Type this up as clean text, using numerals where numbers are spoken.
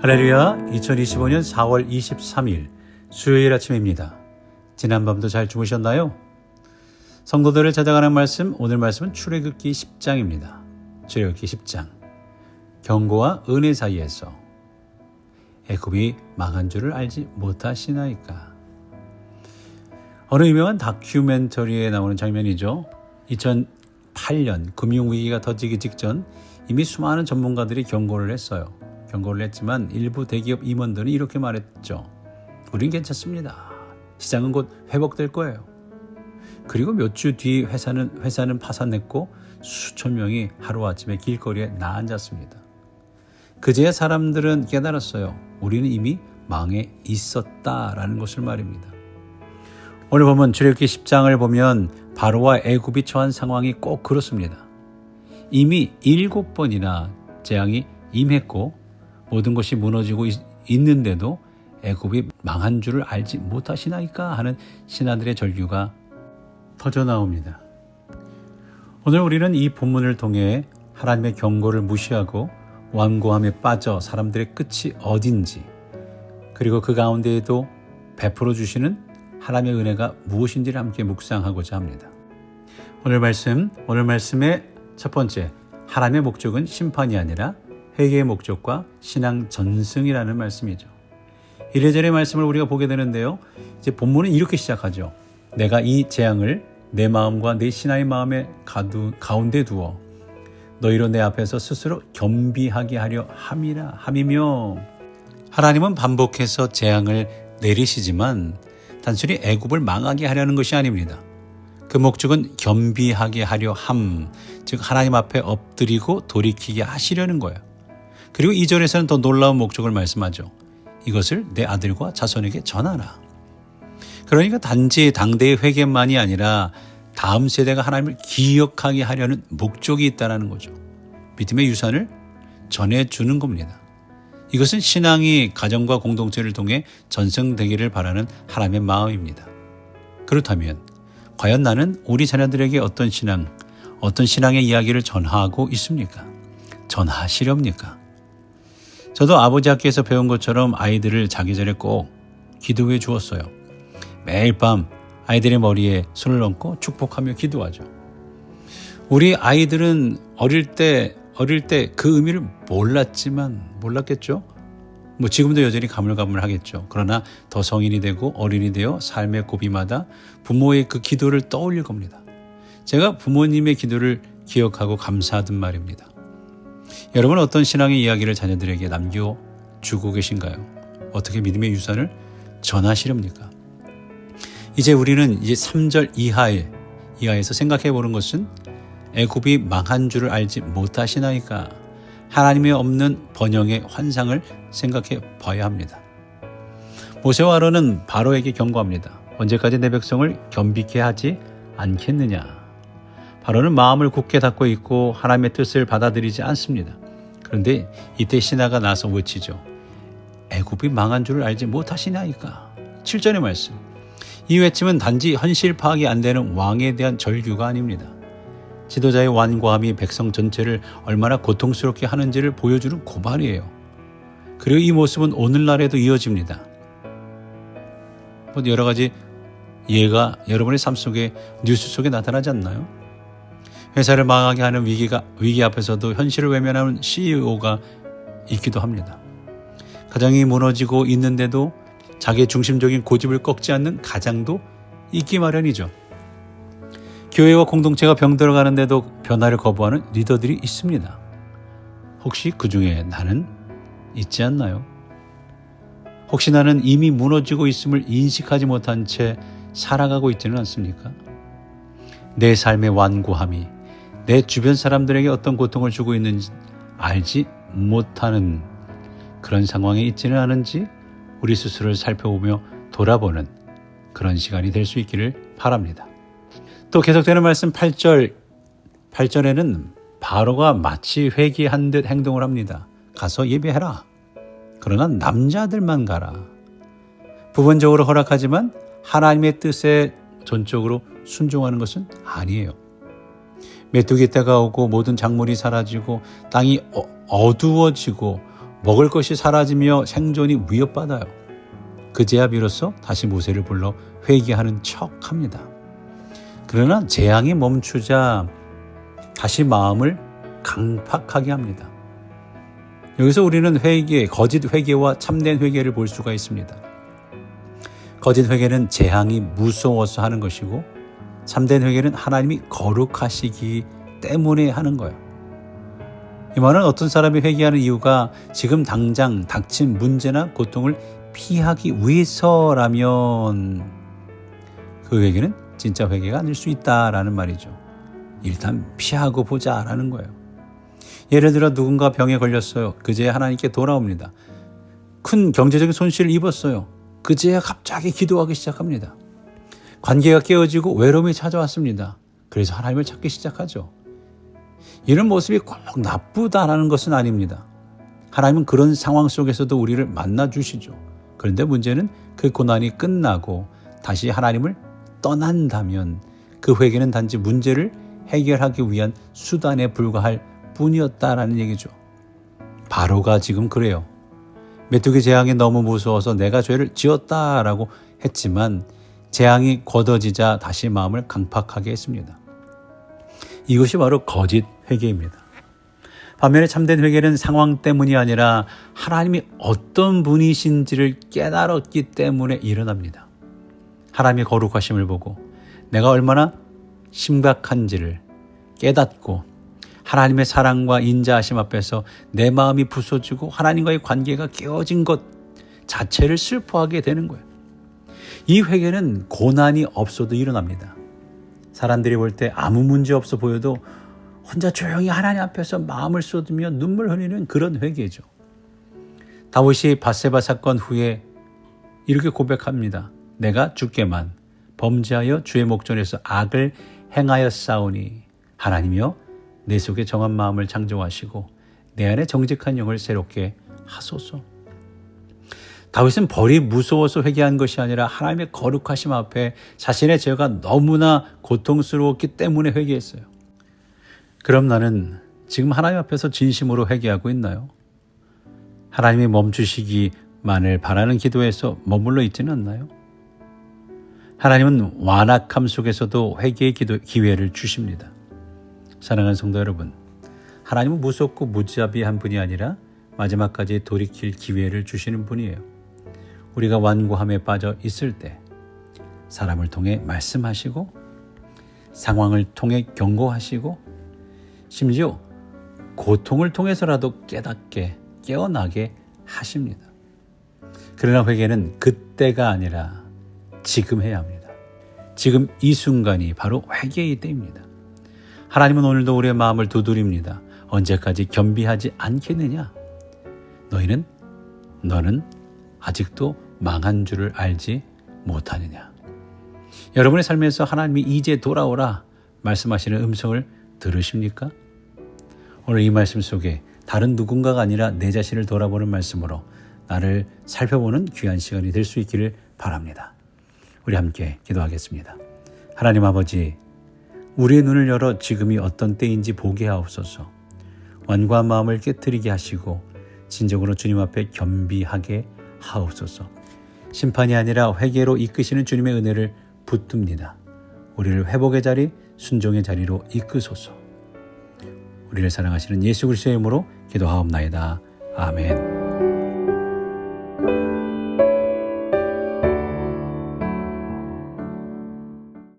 할렐루야, 2025년 4월 23일 수요일 아침입니다. 지난밤도 잘 주무셨나요? 성도들을 찾아가는 말씀, 오늘 말씀은 출애굽기 10장입니다. 출애굽기 10장. 경고와 은혜 사이에서 애굽이 망한 줄을 알지 못하시나이까. 어느 유명한 다큐멘터리에 나오는 장면이죠. 2008년 금융위기가 터지기 직전 이미 수많은 전문가들이 경고를 했어요. 경고를 했지만 일부 대기업 임원들은 이렇게 말했죠. 우린 괜찮습니다. 시장은 곧 회복될 거예요. 그리고 몇 주 뒤 회사는 파산했고 수천 명이 하루아침에 길거리에 나앉았습니다. 그제야 사람들은 깨달았어요. 우리는 이미 망해 있었다라는 것을 말입니다. 오늘 보면 출애굽기 10장을 보면 바로와 애굽이 처한 상황이 꼭 그렇습니다. 이미 7번이나 재앙이 임했고 모든 것이 무너지고 있는데도 애굽이 망한 줄을 알지 못하시나이까 하는 신하들의 절규가 터져나옵니다. 오늘 우리는 이 본문을 통해 하나님의 경고를 무시하고 완고함에 빠져 사람들의 끝이 어딘지, 그리고 그 가운데에도 베풀어 주시는 하나님의 은혜가 무엇인지를 함께 묵상하고자 합니다. 오늘 말씀의 첫 번째, 하나님의 목적은 심판이 아니라 회개의 목적과 신앙 전승이라는 말씀이죠. 이래저래 말씀을 우리가 보게 되는데요. 이제 본문은 이렇게 시작하죠. 내가 이 재앙을 내 마음과 내 신하의 마음에 가운데 두어 너희로 내 앞에서 스스로 겸비하게 하려 함이며. 하나님은 반복해서 재앙을 내리시지만 단순히 애굽을 망하게 하려는 것이 아닙니다. 그 목적은 겸비하게 하려 함, 즉 하나님 앞에 엎드리고 돌이키게 하시려는 거예요. 그리고 2절에서는 더 놀라운 목적을 말씀하죠. 이것을 내 아들과 자손에게 전하라. 그러니까 단지 당대의 회개만이 아니라 다음 세대가 하나님을 기억하게 하려는 목적이 있다는 거죠. 믿음의 유산을 전해주는 겁니다. 이것은 신앙이 가정과 공동체를 통해 전승되기를 바라는 하나님의 마음입니다. 그렇다면 과연 나는 우리 자녀들에게 어떤 신앙의 이야기를 전하고 있습니까? 전하시렵니까? 저도 아버지 학교에서 배운 것처럼 아이들을 자기 전에 꼭 기도해 주었어요. 매일 밤 아이들의 머리에 손을 얹고 축복하며 기도하죠. 우리 아이들은 어릴 때 그 의미를 몰랐겠죠? 지금도 여전히 가물가물하겠죠. 그러나 더 성인이 되고 어린이 되어 삶의 고비마다 부모의 그 기도를 떠올릴 겁니다. 제가 부모님의 기도를 기억하고 감사하던 말입니다. 여러분, 어떤 신앙의 이야기를 자녀들에게 남겨주고 계신가요? 어떻게 믿음의 유산을 전하시렵니까? 이제 우리는 3절 이하에서 생각해 보는 것은 애굽이 망한 줄을 알지 못하시나이까, 하나님의 없는 번영의 환상을 생각해 봐야 합니다. 모세와 아론은 바로에게 경고합니다. 언제까지 내 백성을 겸비케 하지 않겠느냐. 바로는 마음을 굳게 닫고 있고 하나님의 뜻을 받아들이지 않습니다. 그런데 이때 신하가 나서 외치죠. 애굽이 망한 줄을 알지 못하시나이까. 7절의 말씀. 이 외침은 단지 현실 파악이 안 되는 왕에 대한 절규가 아닙니다. 지도자의 완고함이 백성 전체를 얼마나 고통스럽게 하는지를 보여주는 고발이에요. 그리고 이 모습은 오늘날에도 이어집니다. 여러 가지 예가 여러분의 삶 속에, 뉴스 속에 나타나지 않나요? 회사를 망하게 하는 위기 앞에서도 현실을 외면하는 CEO가 있기도 합니다. 가정이 무너지고 있는데도 자기 중심적인 고집을 꺾지 않는 가장도 있기 마련이죠. 교회와 공동체가 병들어가는데도 변화를 거부하는 리더들이 있습니다. 혹시 그 중에 나는 있지 않나요? 혹시 나는 이미 무너지고 있음을 인식하지 못한 채 살아가고 있지는 않습니까? 내 삶의 완고함이 내 주변 사람들에게 어떤 고통을 주고 있는지 알지 못하는 그런 상황에 있지는 않은지 우리 스스로를 살펴보며 돌아보는 그런 시간이 될 수 있기를 바랍니다. 또 계속되는 말씀 8절에는 바로가 마치 회개한 듯 행동을 합니다. 가서 예배해라. 그러나 남자들만 가라. 부분적으로 허락하지만 하나님의 뜻에 전적으로 순종하는 것은 아니에요. 메뚜기 때가 오고 모든 작물이 사라지고 땅이 어두워지고 먹을 것이 사라지며 생존이 위협받아요. 그제야 비로소 다시 모세를 불러 회개하는 척합니다. 그러나 재앙이 멈추자 다시 마음을 강팍하게 합니다. 여기서 우리는 거짓 회개와 참된 회개를 볼 수가 있습니다. 거짓 회개는 재앙이 무서워서 하는 것이고, 참된 회개는 하나님이 거룩하시기 때문에 하는 거예요. 이 말은 어떤 사람이 회개하는 이유가 지금 당장 닥친 문제나 고통을 피하기 위해서라면 그 회개는 진짜 회개가 아닐 수 있다라는 말이죠. 일단 피하고 보자라는 거예요. 예를 들어 누군가 병에 걸렸어요. 그제야 하나님께 돌아옵니다. 큰 경제적인 손실을 입었어요. 그제야 갑자기 기도하기 시작합니다. 관계가 깨어지고 외로움이 찾아왔습니다. 그래서 하나님을 찾기 시작하죠. 이런 모습이 꼭 나쁘다라는 것은 아닙니다. 하나님은 그런 상황 속에서도 우리를 만나주시죠. 그런데 문제는 그 고난이 끝나고 다시 하나님을 떠난다면 그 회개는 단지 문제를 해결하기 위한 수단에 불과할 뿐이었다라는 얘기죠. 바로가 지금 그래요. 메뚜기 재앙이 너무 무서워서 내가 죄를 지었다라고 했지만 재앙이 걷어지자 다시 마음을 강팍하게 했습니다. 이것이 바로 거짓 회개입니다. 반면에 참된 회개는 상황 때문이 아니라 하나님이 어떤 분이신지를 깨달았기 때문에 일어납니다. 하나님의 거룩하심을 보고 내가 얼마나 심각한지를 깨닫고 하나님의 사랑과 인자하심 앞에서 내 마음이 부서지고 하나님과의 관계가 깨어진 것 자체를 슬퍼하게 되는 거예요. 이 회개는 고난이 없어도 일어납니다. 사람들이 볼 때 아무 문제 없어 보여도 혼자 조용히 하나님 앞에서 마음을 쏟으며 눈물 흘리는 그런 회개죠. 다윗이 밧세바 사건 후에 이렇게 고백합니다. 내가 주께만 범죄하여 주의 목전에서 악을 행하였사오니 하나님이여 내 속에 정한 마음을 창조하시고 내 안에 정직한 영을 새롭게 하소서. 다윗은 벌이 무서워서 회개한 것이 아니라 하나님의 거룩하심 앞에 자신의 죄가 너무나 고통스러웠기 때문에 회개했어요. 그럼 나는 지금 하나님 앞에서 진심으로 회개하고 있나요? 하나님이 멈추시기만을 바라는 기도에서 머물러 있지는 않나요? 하나님은 완악함 속에서도 회개의 기회를 주십니다. 사랑하는 성도 여러분, 하나님은 무섭고 무자비한 분이 아니라 마지막까지 돌이킬 기회를 주시는 분이에요. 우리가 완고함에 빠져 있을 때 사람을 통해 말씀하시고 상황을 통해 경고하시고 심지어 고통을 통해서라도 깨닫게 깨어나게 하십니다. 그러나 회개는 그때가 아니라 지금 해야 합니다. 지금 이 순간이 바로 회개의 때입니다. 하나님은 오늘도 우리의 마음을 두드립니다. 언제까지 겸비하지 않겠느냐? 너는 아직도 망한 줄을 알지 못하느냐? 여러분의 삶에서 하나님이 이제 돌아오라 말씀하시는 음성을 들으십니까? 오늘 이 말씀 속에 다른 누군가가 아니라 내 자신을 돌아보는 말씀으로 나를 살펴보는 귀한 시간이 될 수 있기를 바랍니다. 우리 함께 기도하겠습니다. 하나님 아버지, 우리의 눈을 열어 지금이 어떤 때인지 보게 하옵소서. 완고한 마음을 깨트리게 하시고 진정으로 주님 앞에 겸비하게 하옵소서. 심판이 아니라 회개로 이끄시는 주님의 은혜를 붙듭니다. 우리를 회복의 자리, 순종의 자리로 이끄소서. 우리를 사랑하시는 예수 그리스도의 이름으로 기도하옵나이다. 아멘.